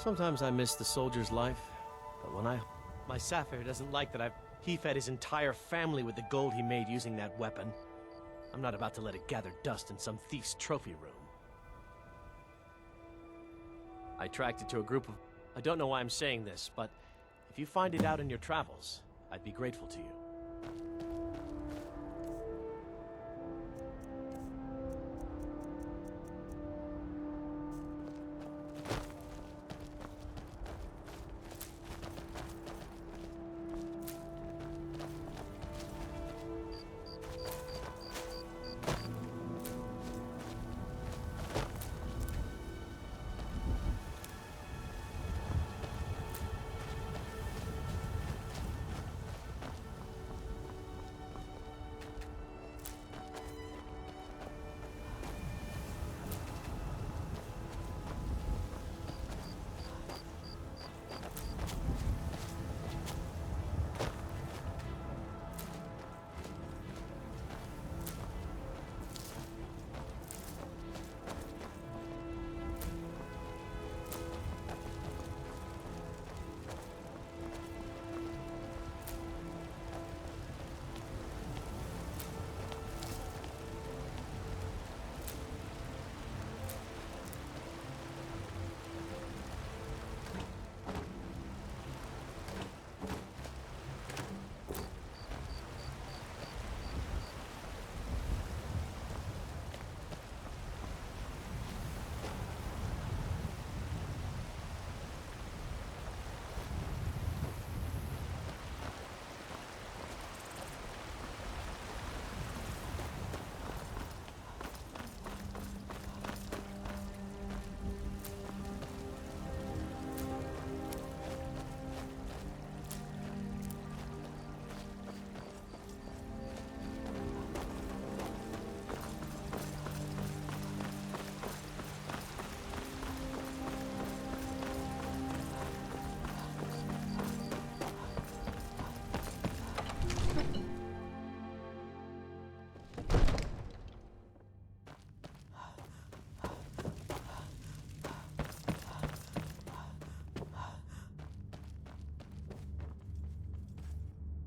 Sometimes I miss the soldier's life, but when My Sapphire doesn't like that He fed his entire family with the gold he made using that weapon. I'm not about to let it gather dust in some thief's trophy room. I tracked it to a group of... I don't know why I'm saying this, but if you find it out in your travels, I'd be grateful to you.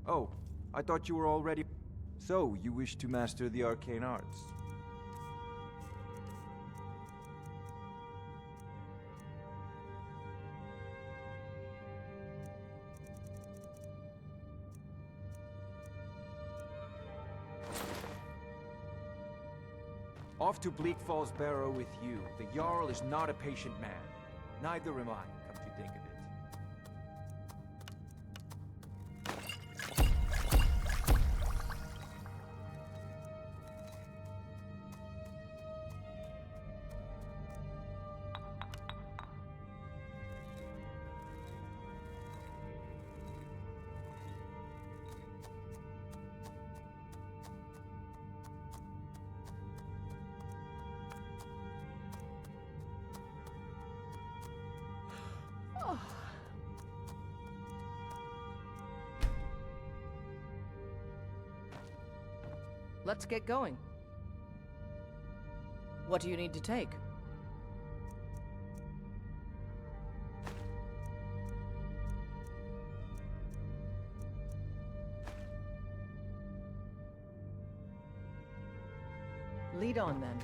Oh, I thought you were already... So, you wish to master the arcane arts? Off to Bleak Falls Barrow with you. The Jarl is not a patient man. Neither am I, come to think of it. Let's get going. What do you need to take? Lead on, then.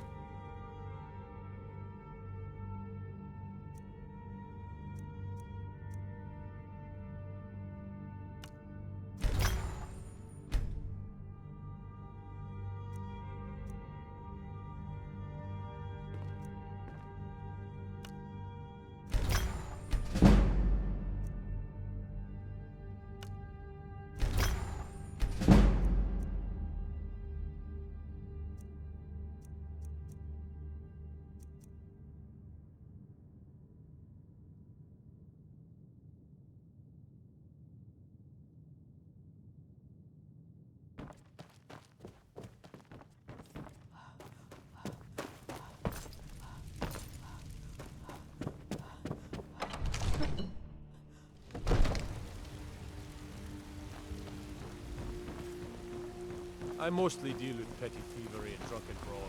I mostly deal with petty thievery and drunken brawls.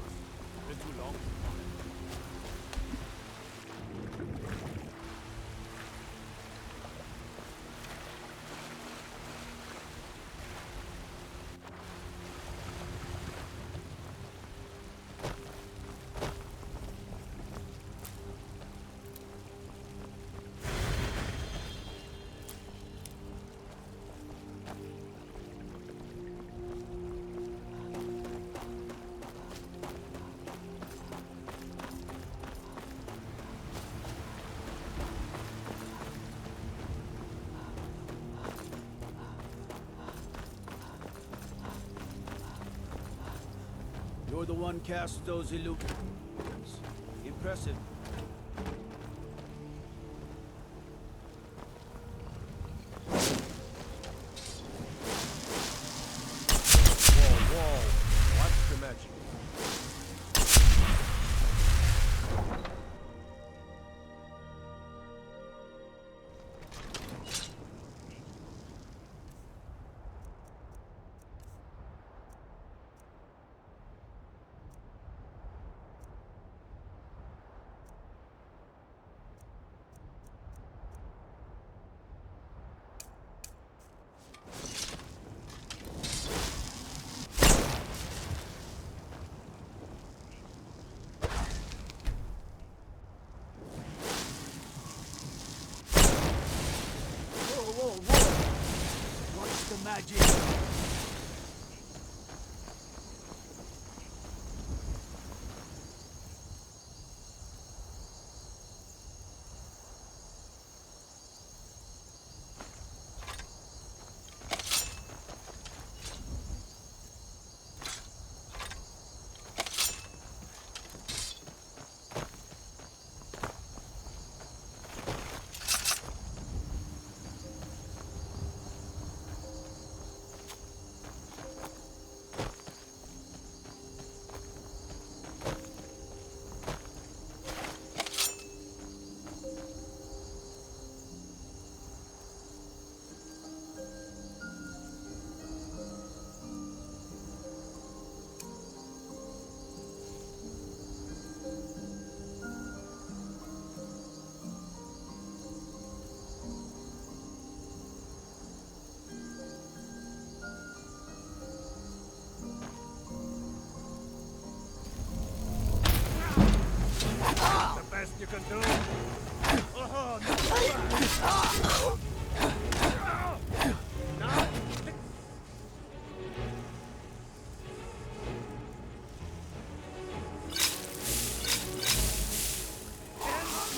Been too long. You're the one casts those illusions. Impressive. Whoa. Watch the magic. Whoa. Watch the magic. The best you can do. Oh, no.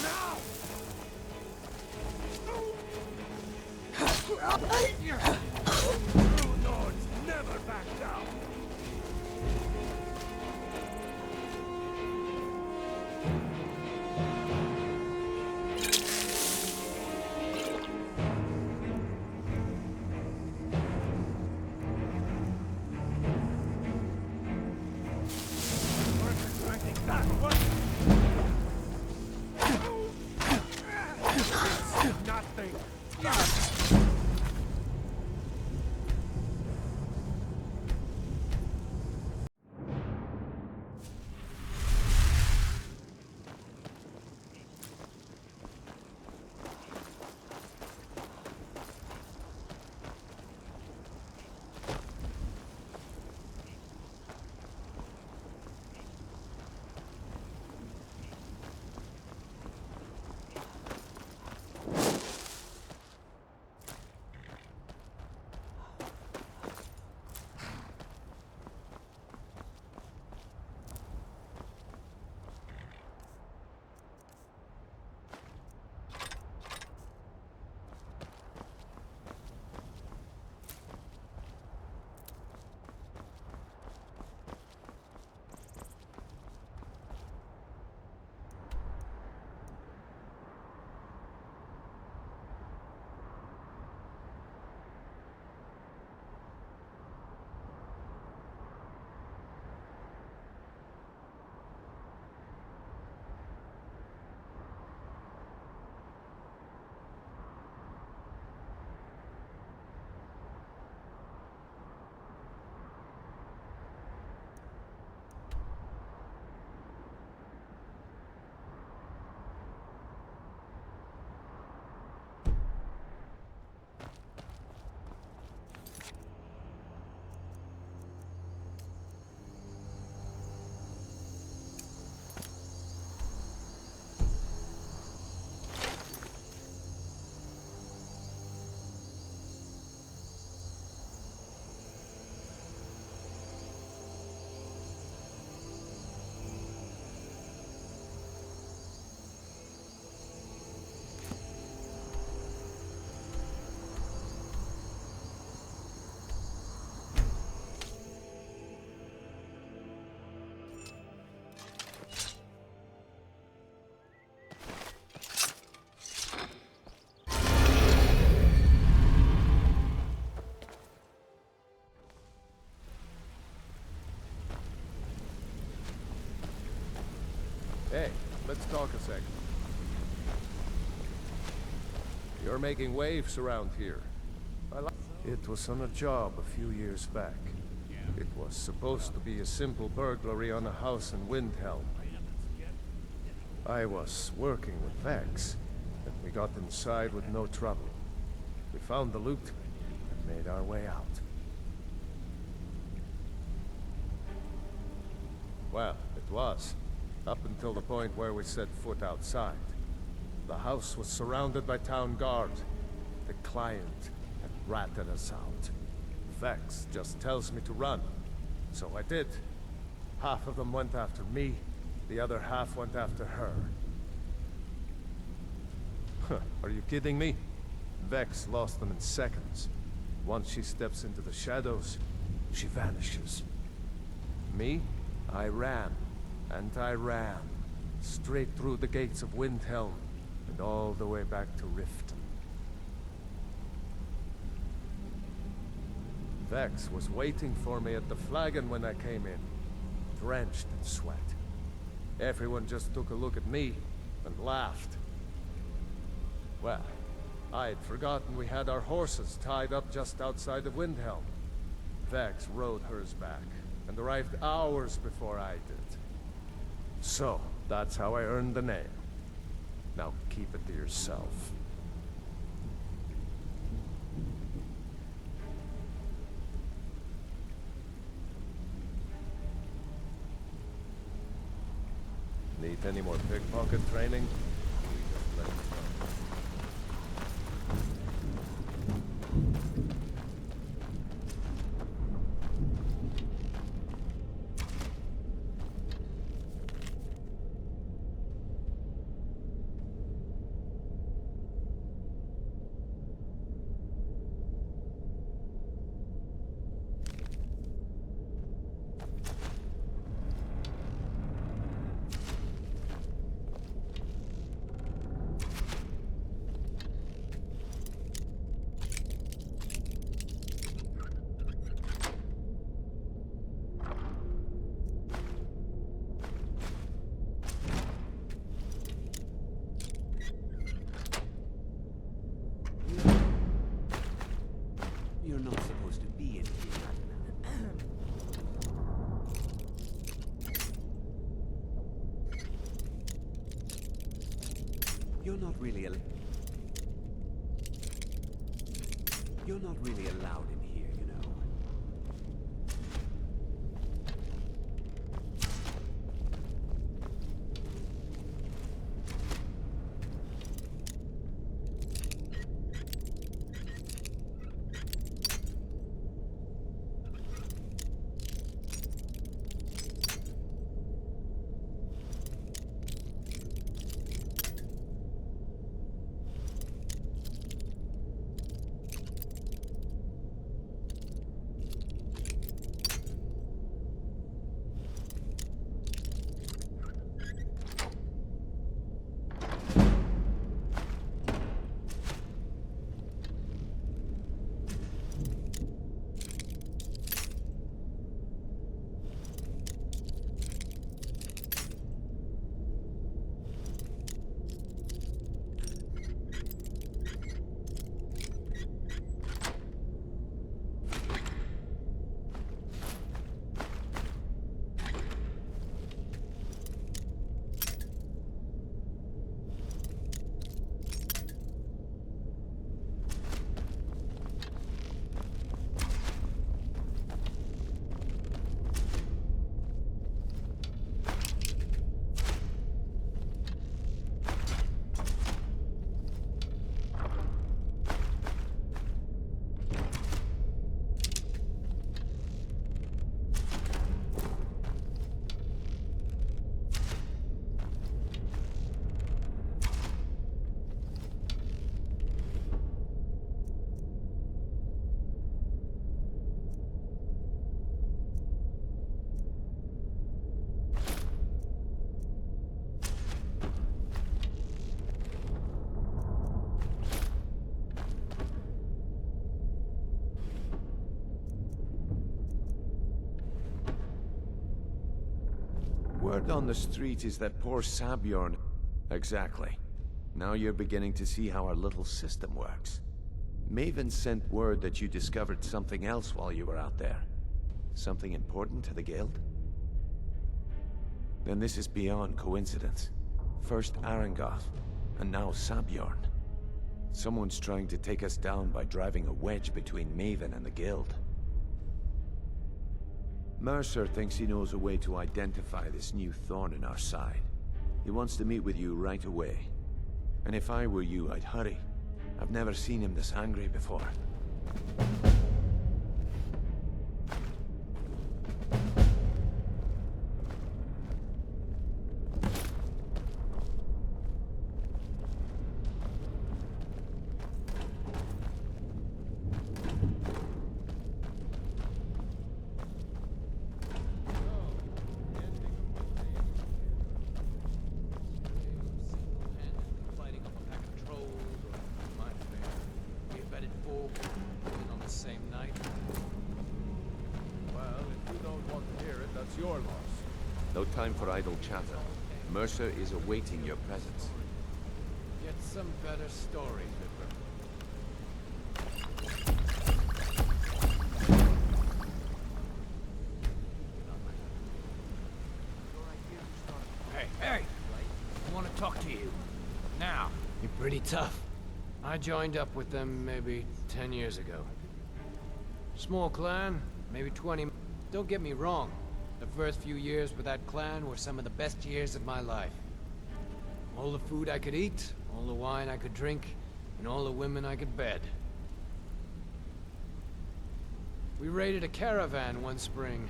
Now. True lords never back down. Nothing. let's talk a sec. You're making waves around here. It was on a job a few years back. It was supposed to be a simple burglary on a house in Windhelm. I was working with Vex, and we got inside with no trouble. We found the loot and made our way out. Well, it was, up until the point where we set foot outside. The house was surrounded by town guard. The client had ratted us out. Vex just tells me to run. So I did. Half of them went after me, the other half went after her. Huh, are you kidding me? Vex lost them in seconds. Once she steps into the shadows, she vanishes. Me? I ran, and I ran, straight through the gates of Windhelm, and all the way back to Riften. Vex was waiting for me at the flagon when I came in, drenched in sweat. Everyone just took a look at me and laughed. Well, I'd forgotten we had our horses tied up just outside of Windhelm. Vex rode hers back, and arrived hours before I did. So, that's how I earned the name. Now keep it to yourself. Need any more pickpocket training? Just let me know. You're not supposed to be in here. You're not really allowed in here, you know. Word on the street is that poor Sabjorn Exactly. Now you're beginning to see how our little system works. Maven sent word that you discovered something else while you were out there. Something important to the Guild? Then this is beyond coincidence. First Arangoth, and now Sabjorn. Someone's trying to take us down by driving a wedge between Maven and the Guild. Mercer thinks he knows a way to identify this new thorn in our side. He wants to meet with you right away. And if I were you, I'd hurry. I've never seen him this angry before. Your loss. No time for idle chatter. Mercer is awaiting your presence. Get some better stories, Hey! I want to talk to you. Now. You're pretty tough. I joined up with them maybe 10 years ago. Small clan, maybe 20. Don't get me wrong. The first few years with that clan were some of the best years of my life. All the food I could eat, all the wine I could drink, and all the women I could bed. We raided a caravan one spring.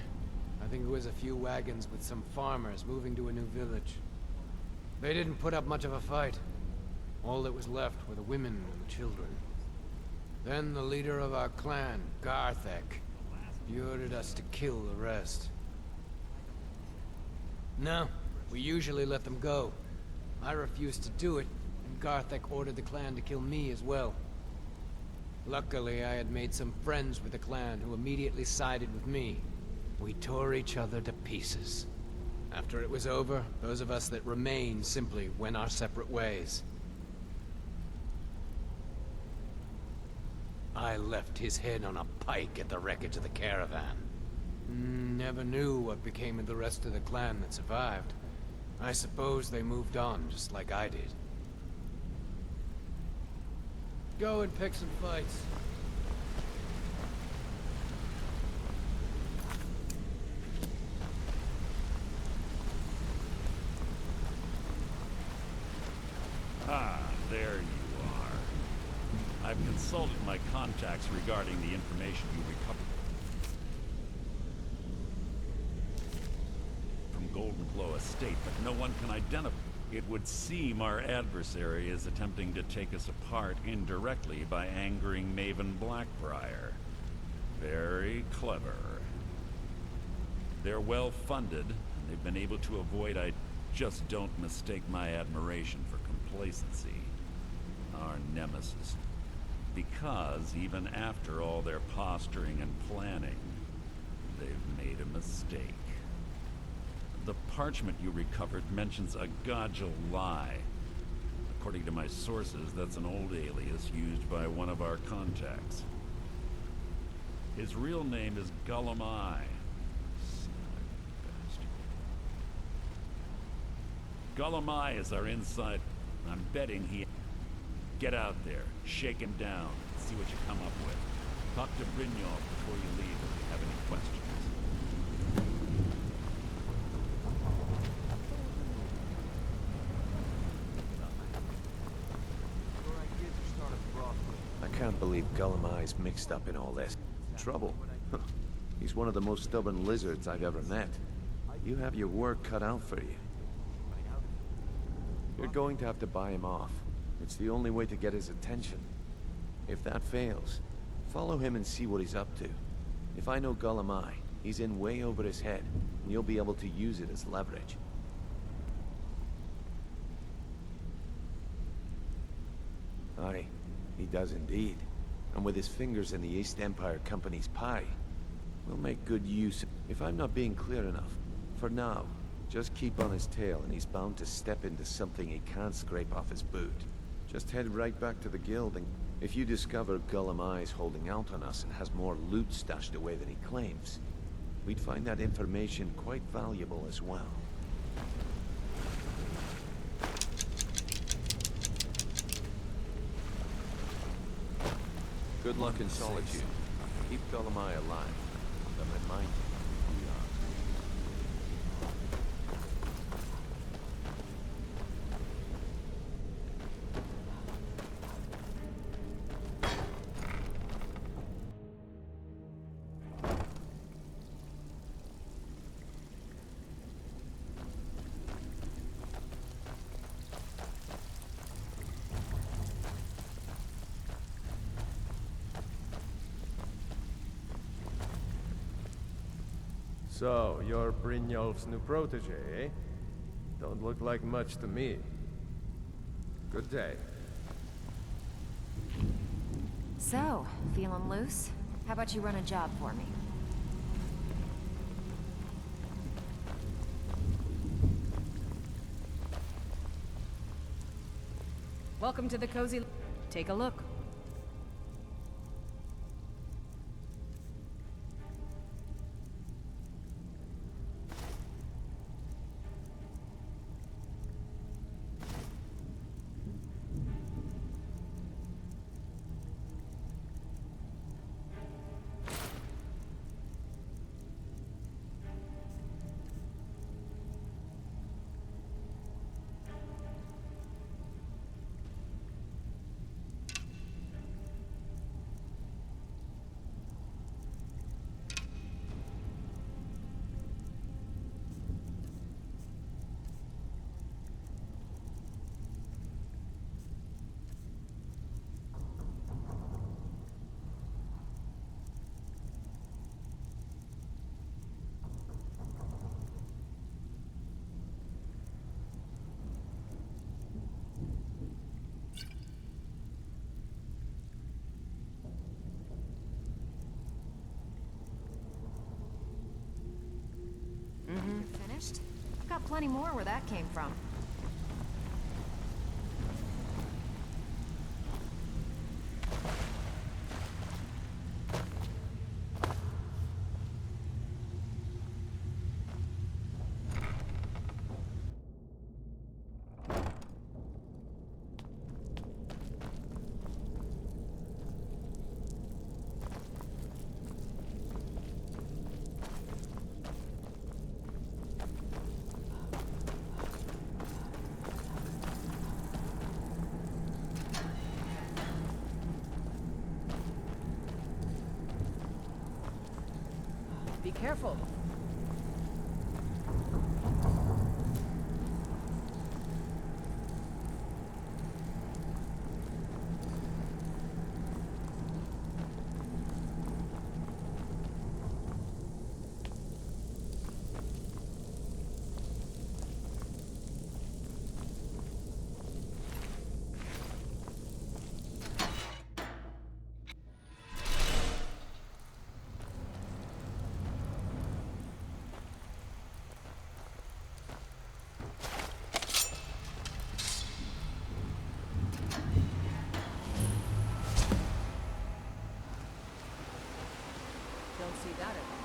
I think it was a few wagons with some farmers moving to a new village. They didn't put up much of a fight. All that was left were the women and the children. Then the leader of our clan, Garthek, he ordered us to kill the rest. No, we usually let them go. I refused to do it, and Garthek ordered the clan to kill me as well. Luckily, I had made some friends with the clan who immediately sided with me. We tore each other to pieces. After it was over, those of us that remained simply went our separate ways. I left his head on a pike at the wreckage of the caravan. Never knew what became of the rest of the clan that survived. I suppose they moved on, just like I did. Go and pick some fights. Ah, there you are. I've consulted my contacts regarding the information you recovered from Golden Glow Estate, but no one can identify. It would seem our adversary is attempting to take us apart indirectly by angering Maven Blackbriar. Very clever. They're well funded, and they've been able to avoid. I just don't mistake my admiration for complacency. Our nemesis. Because even after all their posturing and planning, they've made a mistake. The parchment you recovered mentions a Godjal lie. According to my sources, that's an old alias used by one of our contacts. His real name is Gullum-Eye. Gullum-Eye is our inside. I'm betting he... Get out there, shake him down, see what you come up with. Talk to Brynjolf before you leave if you have any questions. I can't believe Gullum-Eye's mixed up in all this. Trouble? He's one of the most stubborn lizards I've ever met. You have your work cut out for you. You're going to have to buy him off. It's the only way to get his attention. If that fails, follow him and see what he's up to. If I know Gullum-Eye, he's in way over his head, and you'll be able to use it as leverage. Aye, he does indeed. And with his fingers in the East Empire Company's pie, we'll make good use. If I'm not being clear enough, for now, Just keep on his tail and he's bound to step into something he can't scrape off his boot. Just head right back to the guild, and if you discover Gullum Eye's holding out on us and has more loot stashed away than he claims, we'd find that information quite valuable as well. Good luck in solitude. Keep Gullum Eye alive. But remind him who we are. So, you're Brynjolf's new protege, eh? Don't look like much to me. Good day. So, feeling loose? How about you run a job for me? Welcome to the cozy... Take a look. You're finished? I've got plenty more where that came from. Be careful. Don't see that everywhere.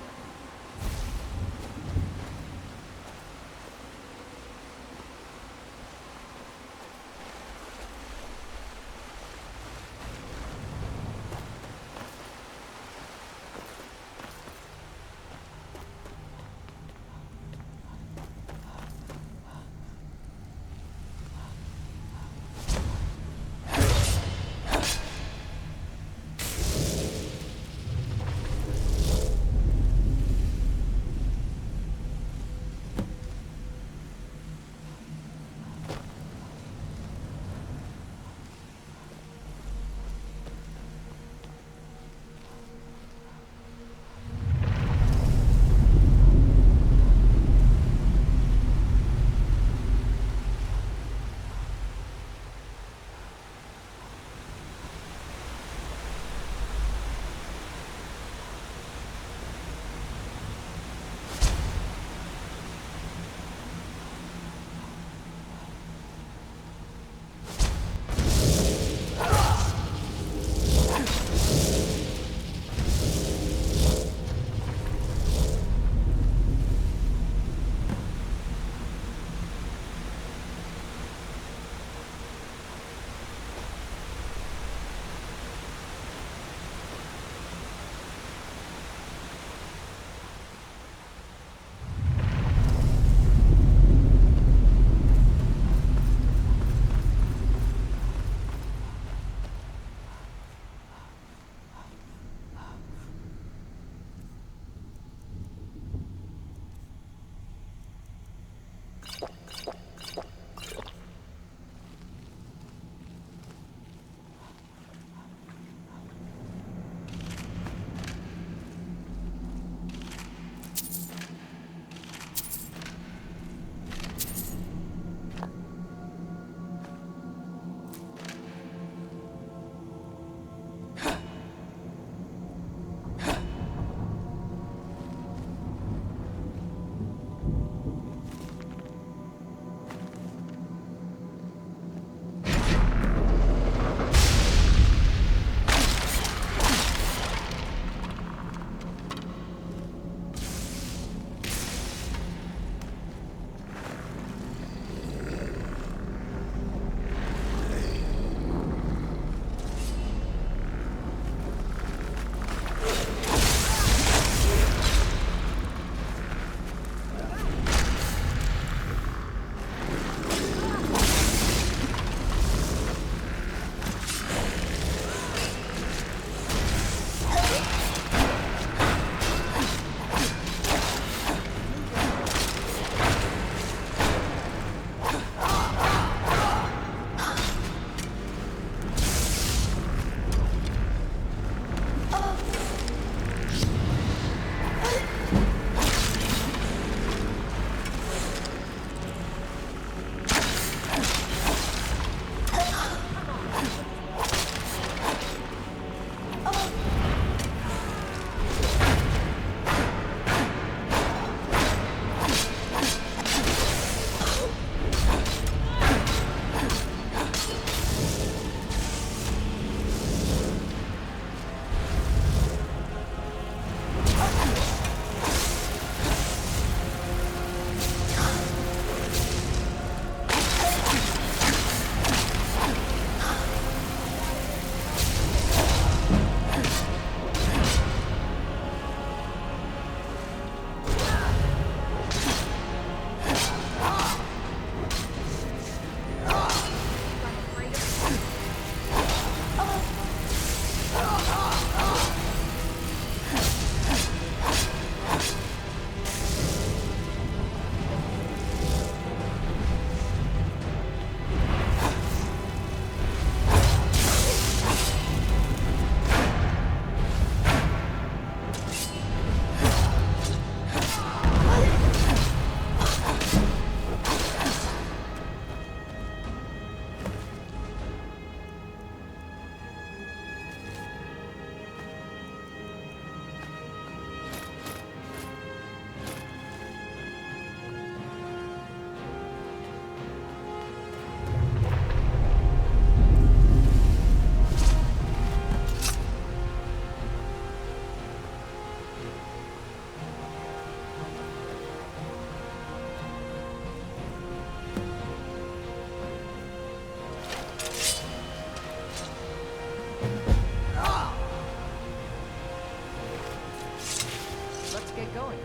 Let's get going.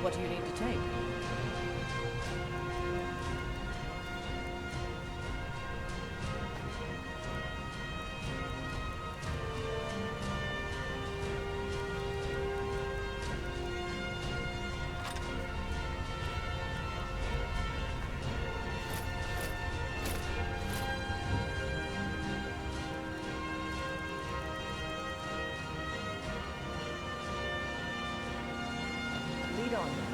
What do you need to take? Lead on then.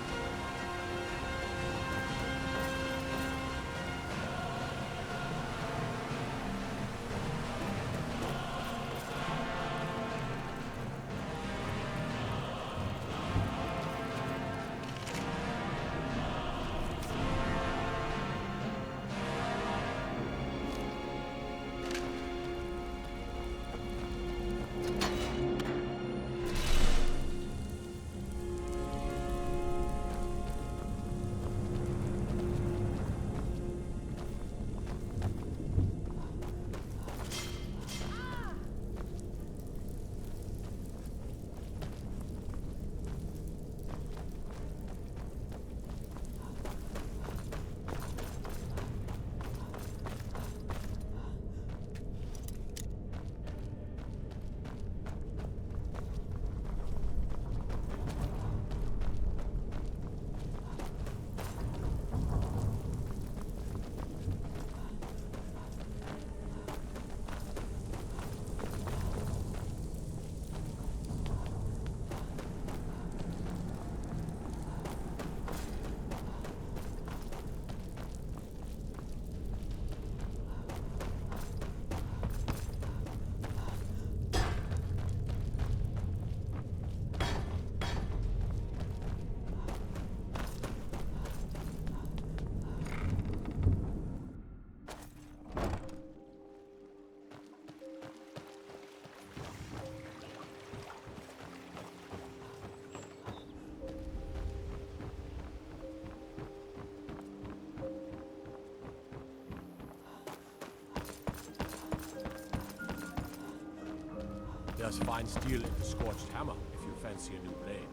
There's fine steel in the scorched hammer, if you fancy a new blade.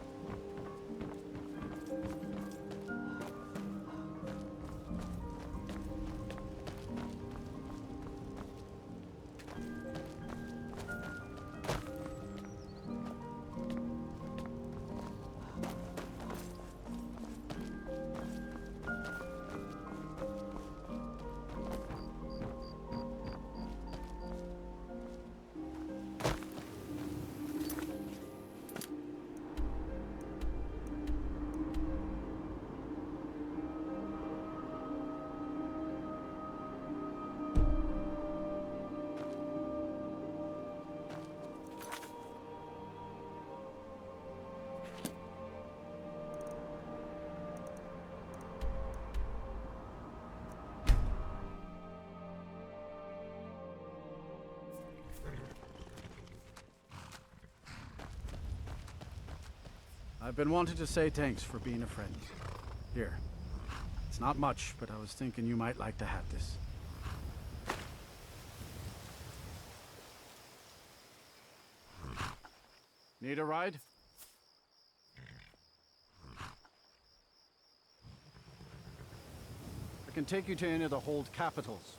I've been wanting to say thanks for being a friend. Here. It's not much, but I was thinking you might like to have this. Need a ride? I can take you to any of the hold capitals.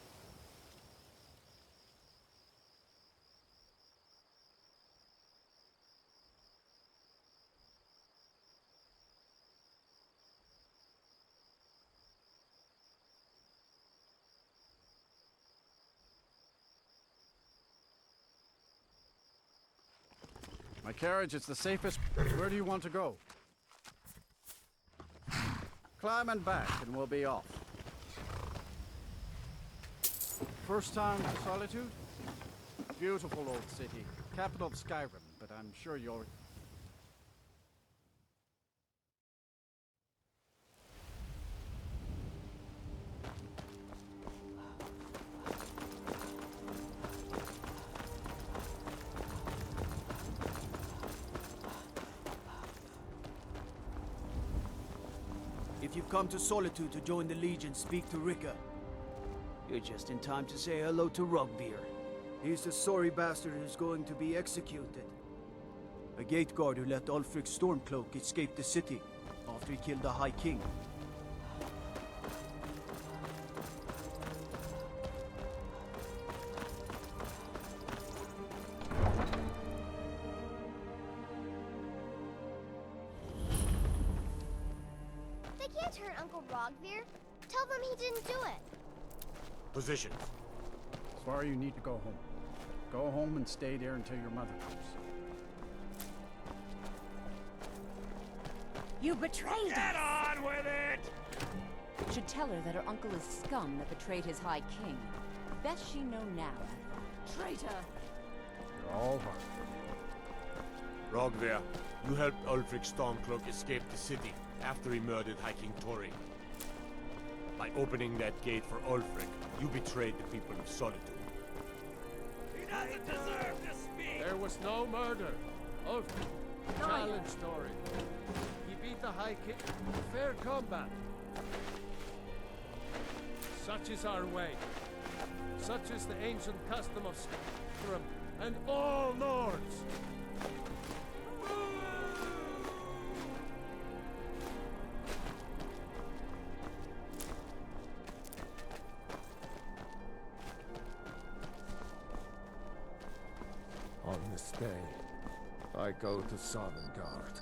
My carriage is the safest. Where do you want to go? Climb and back and we'll be off. First time to Solitude? Beautiful old city. Capital of Skyrim, but I'm sure you'll... If you've come to Solitude to join the Legion, speak to Rika. You're just in time to say hello to Rugbeer. He's the sorry bastard who's going to be executed. A gate guard who let Ulfric's Stormcloak escape the city after he killed the High King. They can't hurt Uncle Rogvir. Tell them he didn't do it. Position. Sorry, you need to go home. Go home and stay there until your mother comes. You betrayed Get us! on with it! Should tell her that her uncle is scum that betrayed his High King. Best she know now. Traitor! You're all hard. Rogvir, you helped Ulfric Stormcloak escape the city after he murdered High King Tori. By opening that gate for Ulfric, you betrayed the people of Solitude. He doesn't deserve to speak! There was no murder. Ulfric, challenge Tori. He beat the High King. Fair combat. Such is our way. Such is the ancient custom of Skyrim and all Nords. On this day, I go to Sovngarde.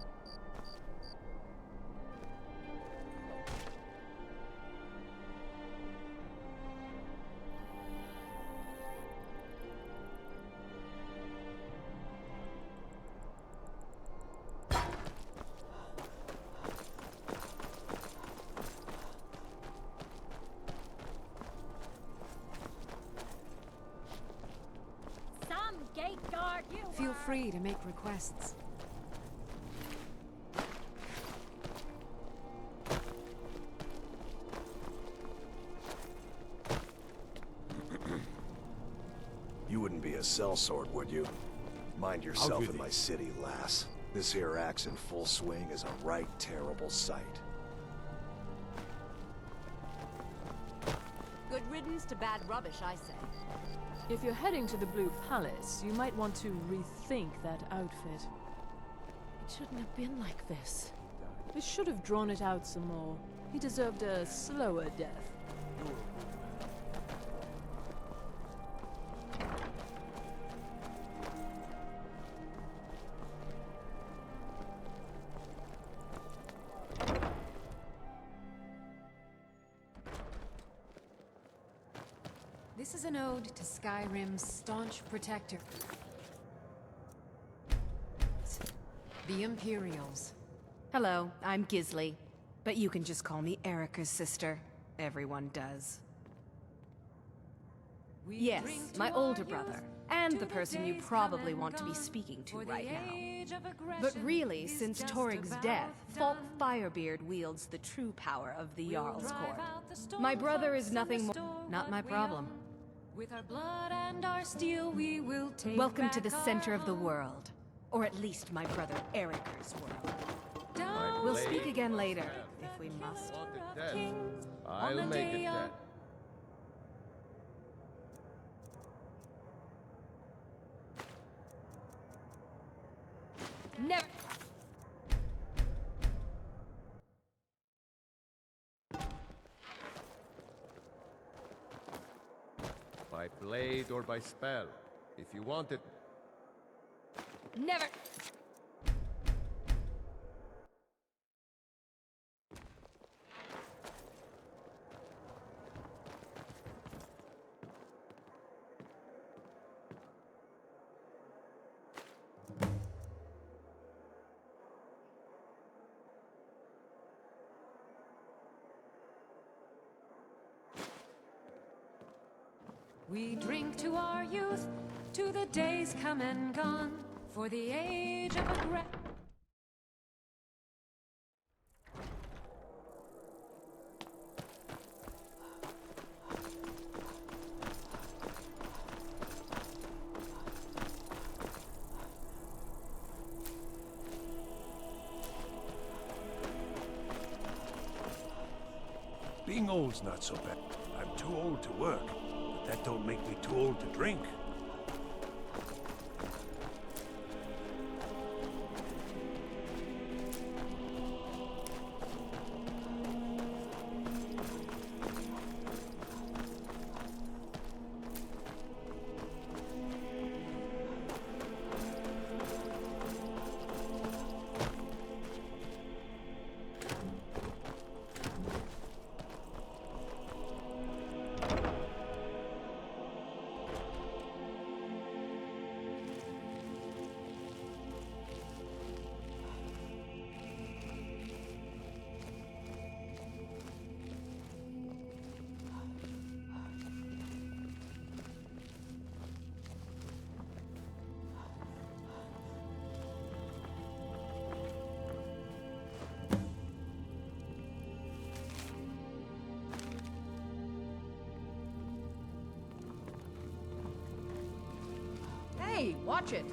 Some gate guard you Feel free to make requests. You wouldn't be a sellsword, would you? Mind yourself in my city, lass. This here axe in full swing is a right terrible sight. Good riddance to bad rubbish, I say. If you're heading to the Blue Palace, you might want to rethink that outfit. It shouldn't have been like this. We should have drawn it out some more. He deserved a slower death. This is an ode to Skyrim's staunch protector. The Imperials. Hello, I'm Gisli. But you can just call me Erica's sister. Everyone does. Yes, my older brother. And the person you probably want to be speaking to right now. But really, since Torig's death, Falk Firebeard wields the true power of the Jarl's Court. My brother is nothing more... not my problem. With our blood and our steel, we will take Welcome to the back center of the our world. Or at least my brother Erica's world. down We'll speak again later, if we must. Want it dead? I'll make it dead. Never... By blade or by spell. If you want it, Never... We drink to our youth, to the days come and gone, for the age of aggression. Being old's not so bad. I'm too old to work, but that don't make me too old to drink. Hey, watch it!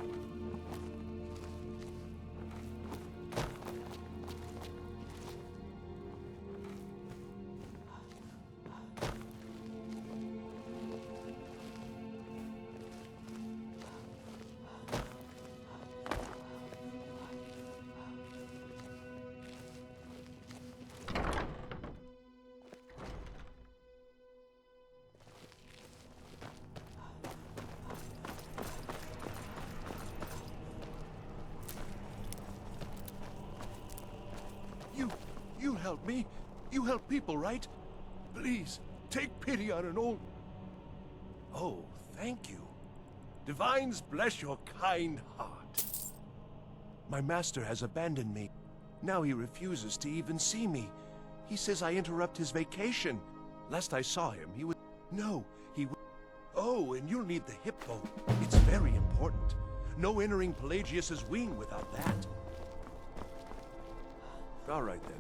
You help me. You help people, right? Please, take pity on an old... Oh, thank you. Divines bless your kind heart. My master has abandoned me. Now he refuses to even see me. He says I interrupt his vacation. Last I saw him, he was... No, he... Oh, and you'll need the hippo. It's very important. No entering Pelagius's wing without that. All right, then.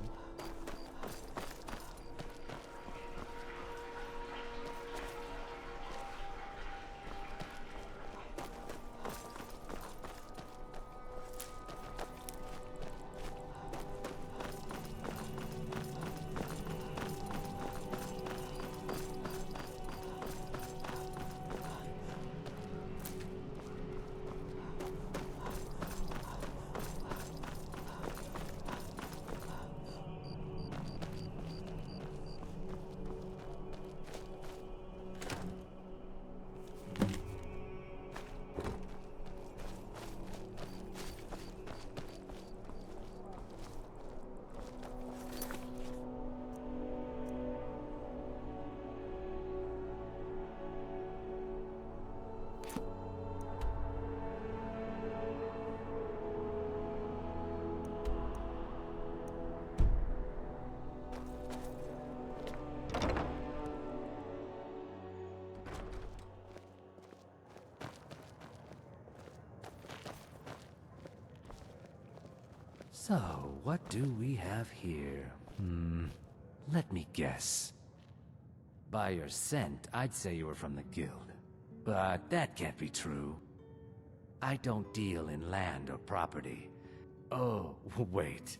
So, what do we have here? Let me guess. By your scent, I'd say you were from the guild. But that can't be true. I don't deal in land or property. Oh, wait.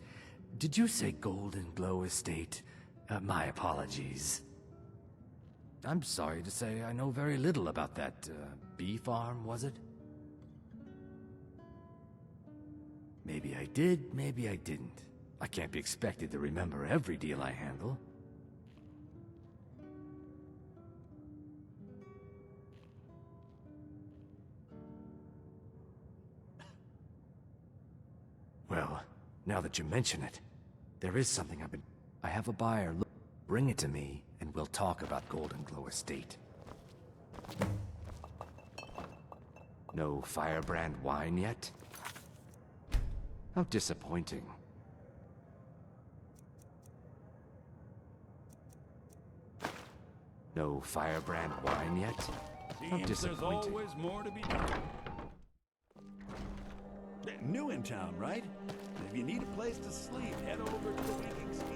Did you say Golden Glow Estate? My apologies. I'm sorry to say I know very little about that, bee farm, was it? Maybe I did, maybe I didn't. I can't be expected to remember every deal I handle. Well, now that you mention it, there is something I have a buyer. Bring it to me, and we'll talk about Golden Glow Estate. No firebrand wine yet? How disappointing. No firebrand wine yet? How Seems there's disappointing. always more to be done. New in town, right? If you need a place to sleep, head over to the Waking Scheme.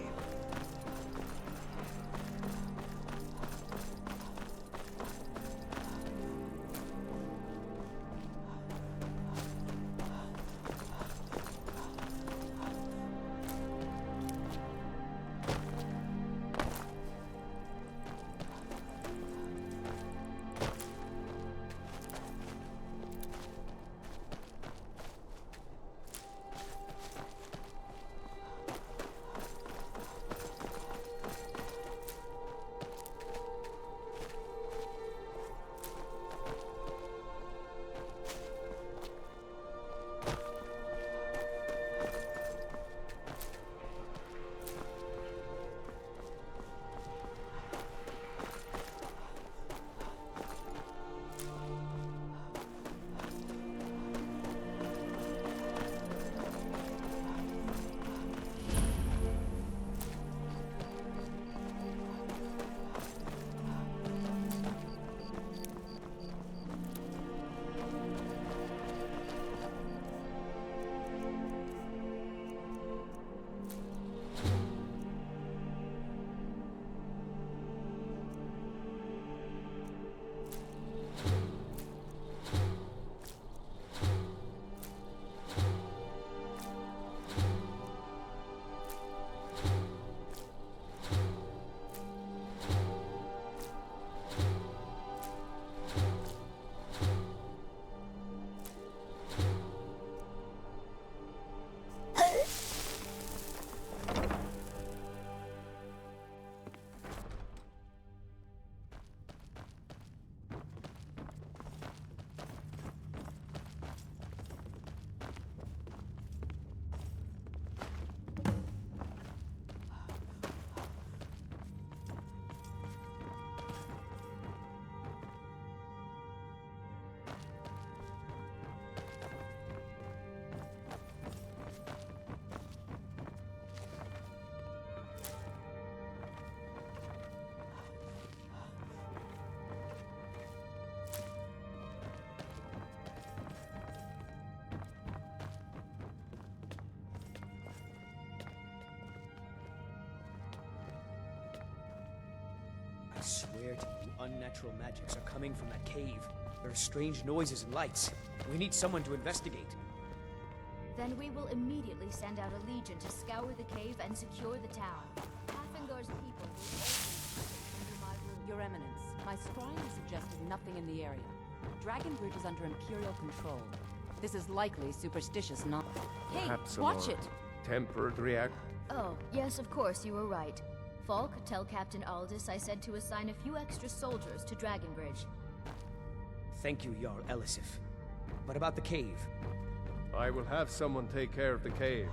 swear to you, unnatural magics are coming from that cave. There are strange noises and lights. We need someone to investigate. Then we will immediately send out a legion to scour the cave and secure the town. Hafingar's people will always be under my rule. Your Eminence, my scrying suggested nothing in the area. Dragonbridge is under Imperial control. This is likely superstitious not. Hey, Perhaps a watch more it! tempered react. Oh, yes, of course, you were right. Falk, tell Captain Aldous I said to assign a few extra soldiers to Dragonbridge. Thank you, Jarl Elisif. What about the cave? I will have someone take care of the cave.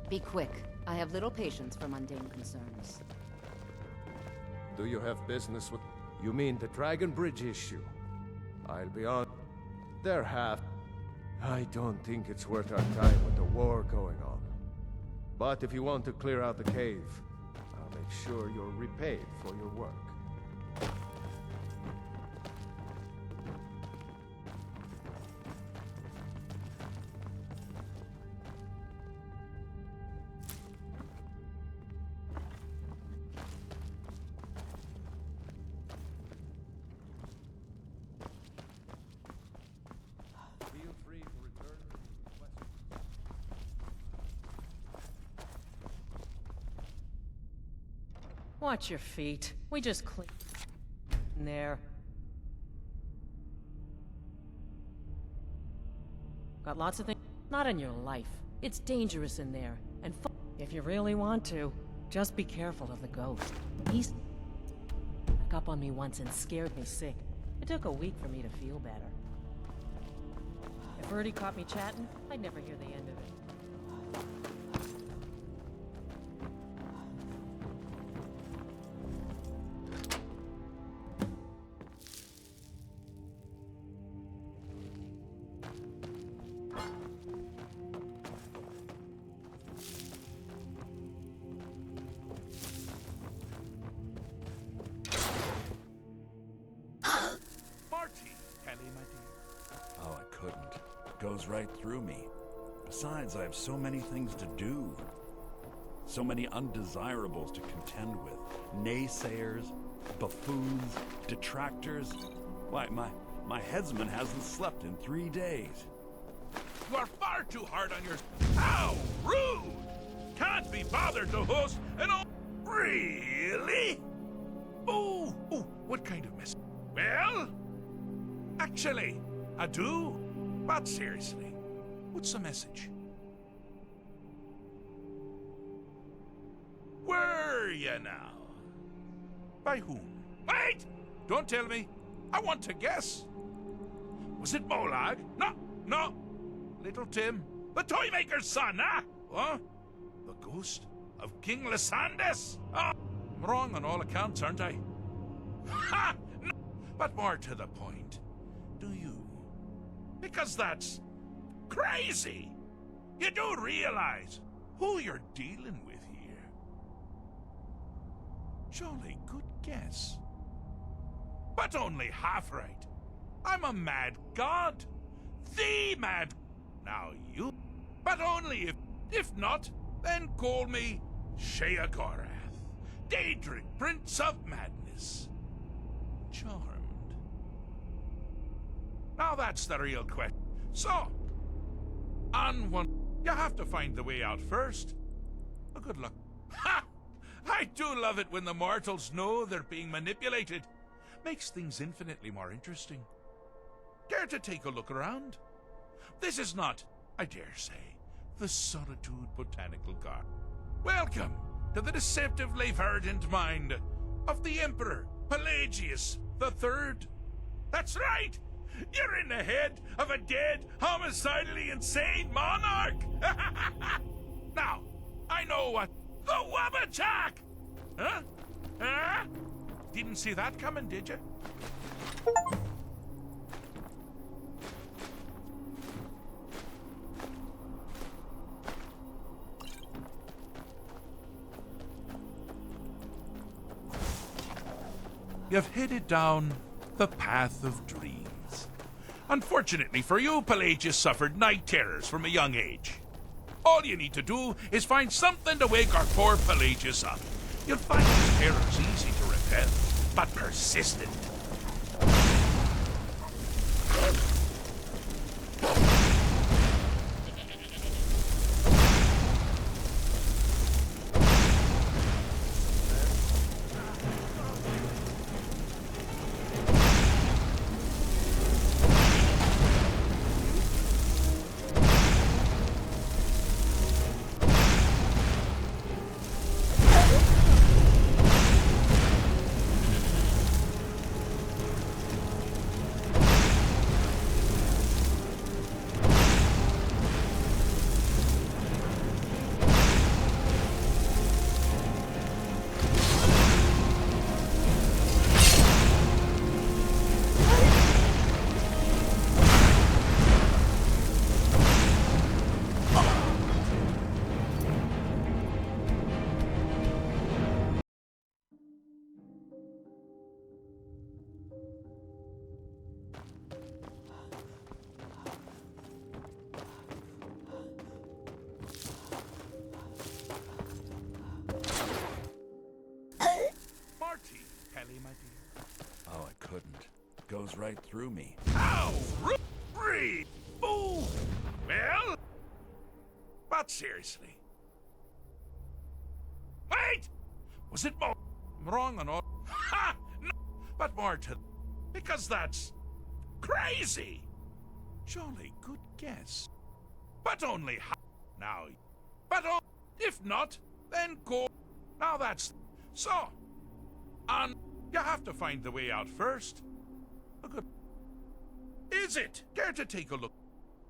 Be quick. I have little patience for mundane concerns. Do you have business with... You mean the Dragon Bridge issue? I'll be on their half. I don't think it's worth our time with the war going on. But if you want to clear out the cave, I'll make sure you're repaid for your work. Feel free to return to questions. Watch your feet. We just cleaned in there. Got lots of things. Not in your life. It's dangerous in there. And if you really want to, just be careful of the ghost. He's back up on me once and scared me sick. It took a week for me to feel better. If Erdy caught me chatting, I'd never hear the end of it. Oh, I couldn't. It goes right through me. Besides, I have so many things to do. So many undesirables to contend with. Naysayers, buffoons, detractors. Why, my headsman hasn't slept in 3 days. You are far too hard on your... How rude! Can't be bothered to host an old... Really? Oh, what kind of mess? Well, actually, I do. But seriously, what's the message? Were you now? By whom? Wait! Don't tell me. I want to guess. Was it Molag? No. Little Tim, the Toymaker's son, huh? Huh? The ghost of King Lysandes? Oh, I'm wrong on all accounts, aren't I? Ha! No. But more to the point, do you? Because that's crazy. You do realize who you're dealing with here. Jolly good guess. But only half right. I'm a mad god. The mad... Now you... But only if not, then call me Sheogorath, Daedric, Prince of Madness. Charmed. Now that's the real question. So, on one... You have to find the way out first. Well, good luck. Ha! I do love it when the mortals know they're being manipulated. Makes things infinitely more interesting. Care to take a look around? This is not, I dare say, the Solitude Botanical Garden. Welcome to the deceptively verdant mind of the Emperor Pelagius III. That's right! You're in the head of a dead, homicidally insane monarch! Now, I know what... The Wabachak! Huh? Huh? Didn't see that coming, did you? You've headed down the path of dreams. Unfortunately for you, Pelagius suffered night terrors from a young age. All you need to do is find something to wake our poor Pelagius up. You'll find his terrors easy to repel. but persistent. Oh, I couldn't. Goes right through me. Ow! Breathe! Ooh! Well? But seriously. Wait! Was it more wrong on all? Ha! No, but more to... Because that's... crazy! Jolly good guess. But only now. But if not, then go... Now that's... So... And you have to find the way out first. A good... Is it? Care to take a look?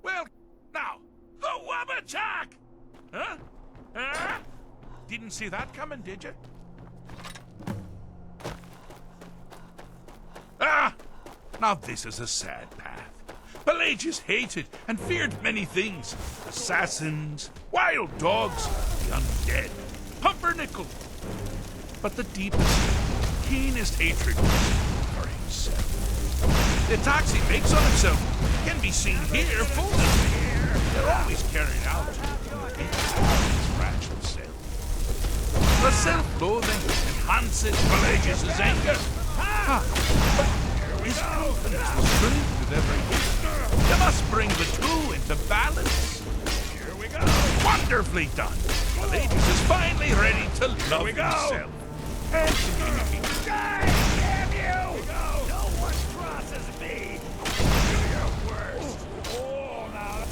Well, now, the Wabachak! Huh? Huh? Didn't see that coming, did you? Ah! Now this is a sad path. Pelagius hated and feared many things. Assassins, wild dogs, the undead, pumpernickel. But the deepest, keenest hatred for himself. The attacks he makes on himself can be seen here fully. They're always carried out in his fragile self. The self-loathing enhances Pelagius' anger. But his confidence was strength with every hit. You must bring the two into balance. Here we go. Wonderfully done. Pelagius is finally ready to love himself. And damn you! No one crosses me! Do your worst! Oh, now...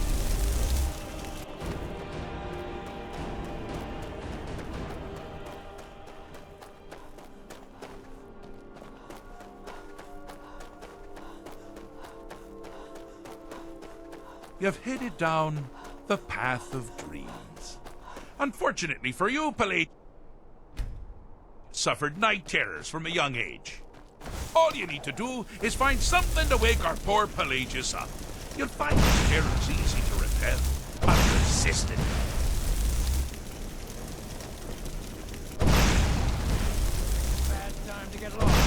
You've headed down the path of dreams. Unfortunately for you, Pelagius suffered night terrors from a young age. All you need to do is find something to wake our poor Pelagius up. You'll find his terrors easy to repel, but persistent. Bad time to get lost.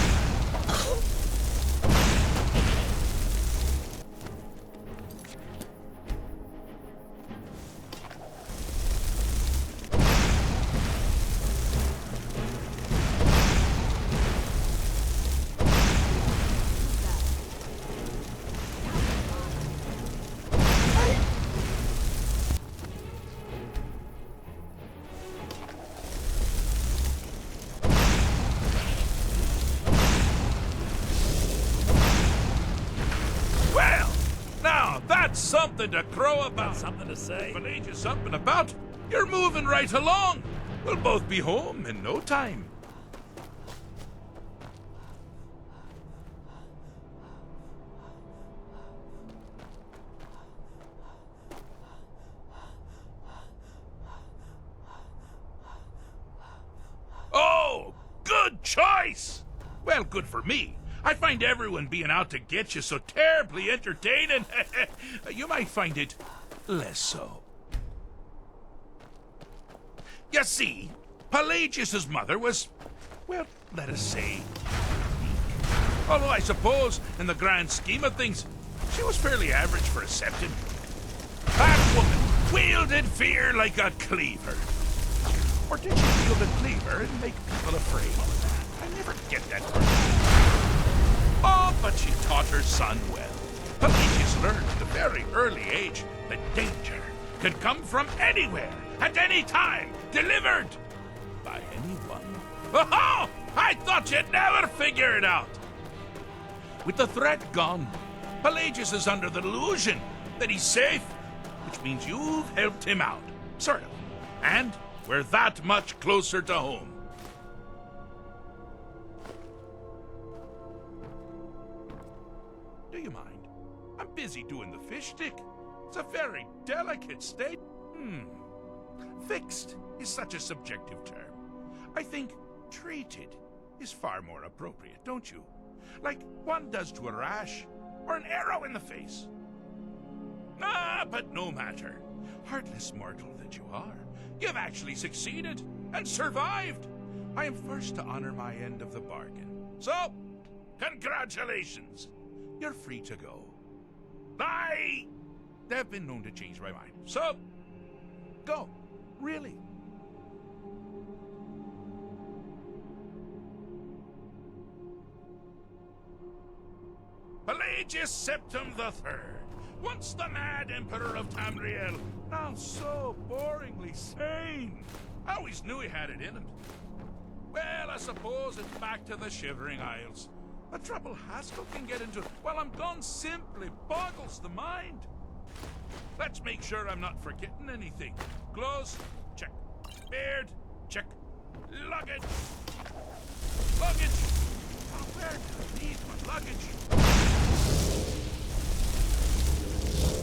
Something to crow about. Something to say. Pelagius up and about. You're moving right along. We'll both be home in no time. Oh, good choice. Well, good for me. I find everyone being out to get you so terribly entertaining. You might find it less so. You see, Pelagius' mother was, well, let us say, weak. Although I suppose, in the grand scheme of things, she was fairly average for a septon. That woman wielded fear like a cleaver. Or did she wield a cleaver and make people afraid? I never get that part. Oh, but she taught her son well. Pelagius learned at a very early age that danger could come from anywhere, at any time, delivered by anyone. Oh, I thought you'd never figure it out. With the threat gone, Pelagius is under the delusion that he's safe, which means you've helped him out, sort of. And we're that much closer to home. Do you mind? I'm busy doing the fish stick. It's a very delicate state. Fixed is such a subjective term. I think treated is far more appropriate, don't you? Like one does to a rash or an arrow in the face. But no matter. Heartless mortal that you are, you've actually succeeded and survived. I am first to honor my end of the bargain. So, congratulations. You're free to go. They've been known to change my mind. So, go. Really. Pelagius Septim III, once the mad Emperor of Tamriel, now so boringly sane. I always knew he had it in him. Well, I suppose it's back to the Shivering Isles. The trouble Haskell can get into while I'm gone simply boggles the mind. Let's make sure I'm not forgetting anything. Clothes, check. Beard, check. Luggage. Luggage. Oh, where do I leave my luggage?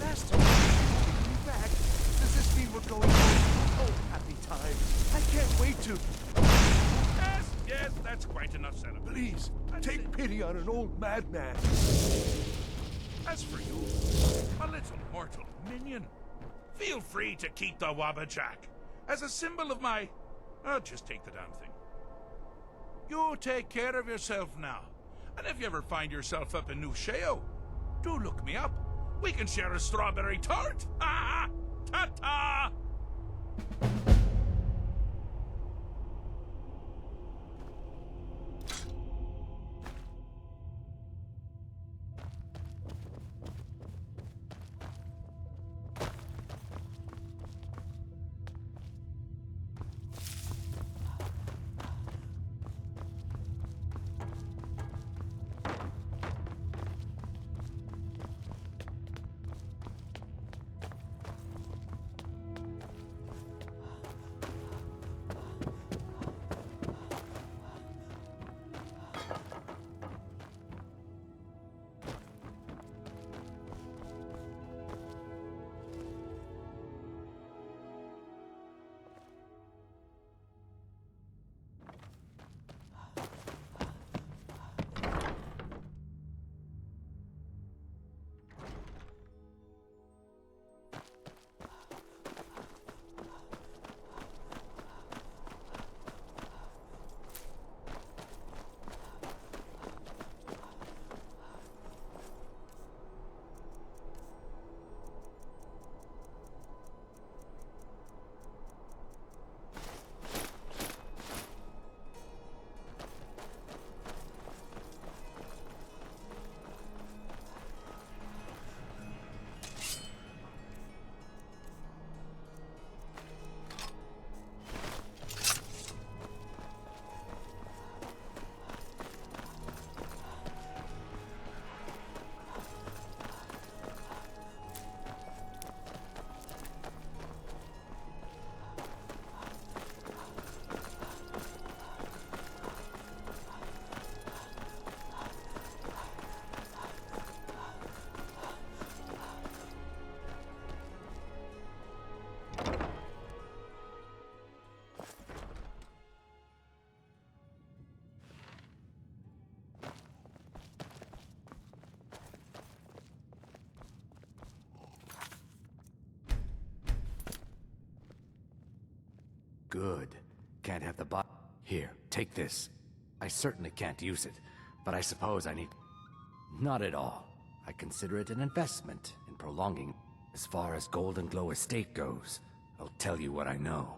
Master, taking me back. Does this mean we're going home? Oh, happy time. I can't wait to... Yes, that's quite enough celebration. Please, take pity on an old madman. As for you, a little mortal minion, feel free to keep the Wabbajack as a symbol of my... just take the damn thing. You take care of yourself now. And if you ever find yourself up in New Sheo, do look me up. We can share a strawberry tart. Ah, ta-ta! Good. Can't have the bot. Here, take this. I certainly can't use it, but I suppose I need... Not at all. I consider it an investment in prolonging. As far as Golden Glow Estate goes, I'll tell you what I know.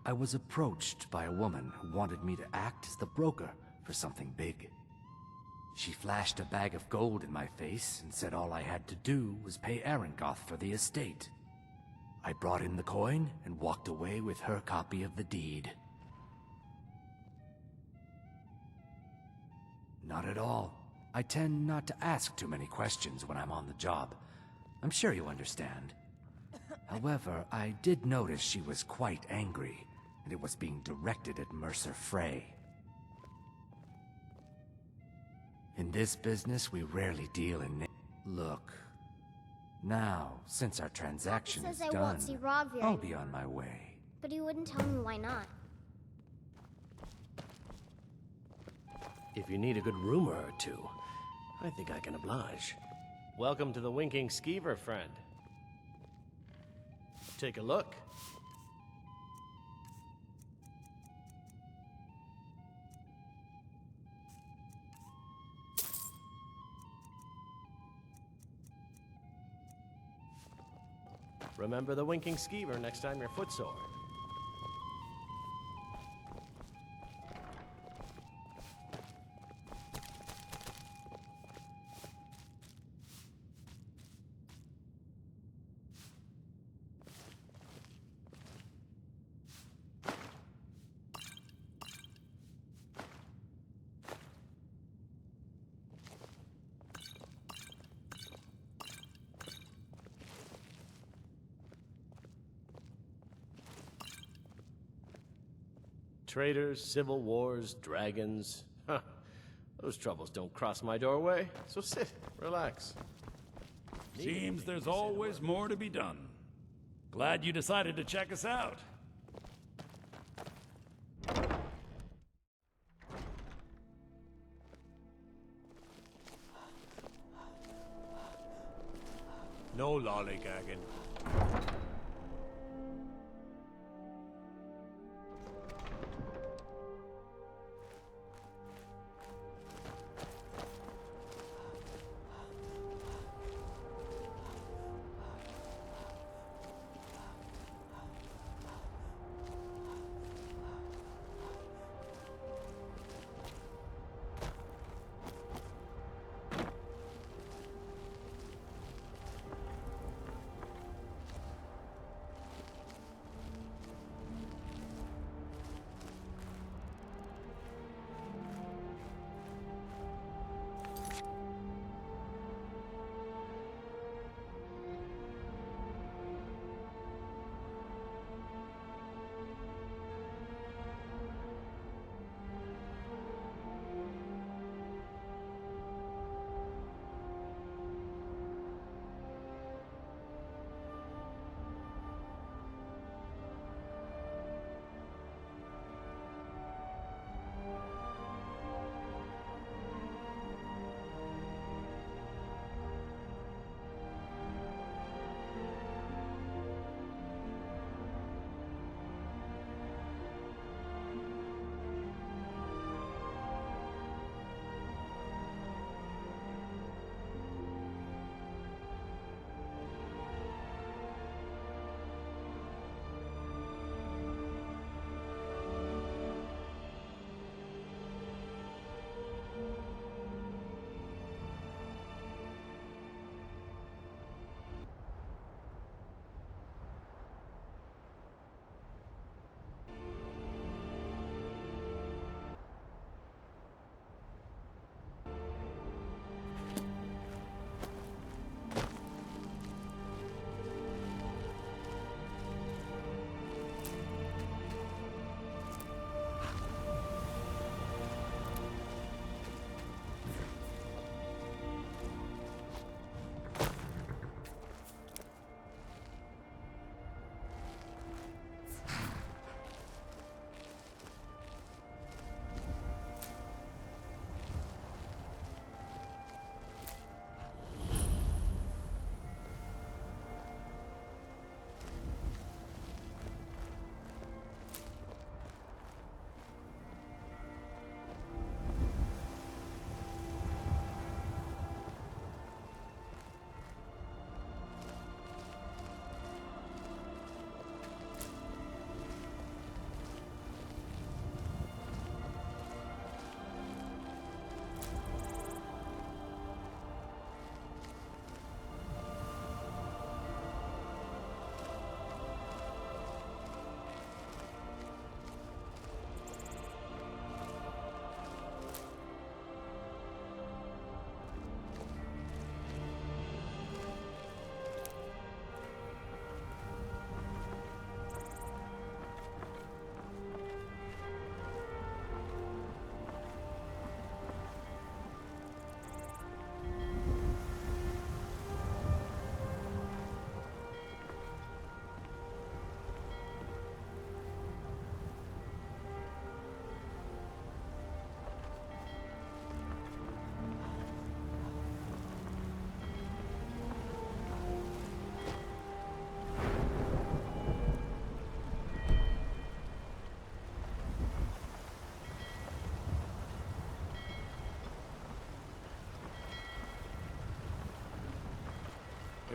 I was approached by a woman who wanted me to act as the broker for something big. She flashed a bag of gold in my face and said all I had to do was pay Arangoth for the estate. I brought in the coin and walked away with her copy of the deed. Not at all. I tend not to ask too many questions when I'm on the job. I'm sure you understand. However, I did notice she was quite angry, and it was being directed at Mercer Frey. In this business, we rarely deal in... Look, now, since our transaction is says I done, won't see Rogvier. I'll be on my way. But he wouldn't tell me why not. If you need a good rumor or two, I think I can oblige. Welcome to the Winking Skeever, friend. Take a look. Remember the Winking Skeever next time you're footsore. Traitors, civil wars, dragons. Huh. Those troubles don't cross my doorway, so sit, relax. Seems there's always more to be done. Glad you decided to check us out. No lollygagging.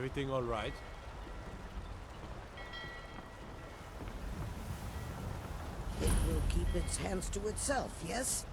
Everything all right? It will keep its hands to itself, yes?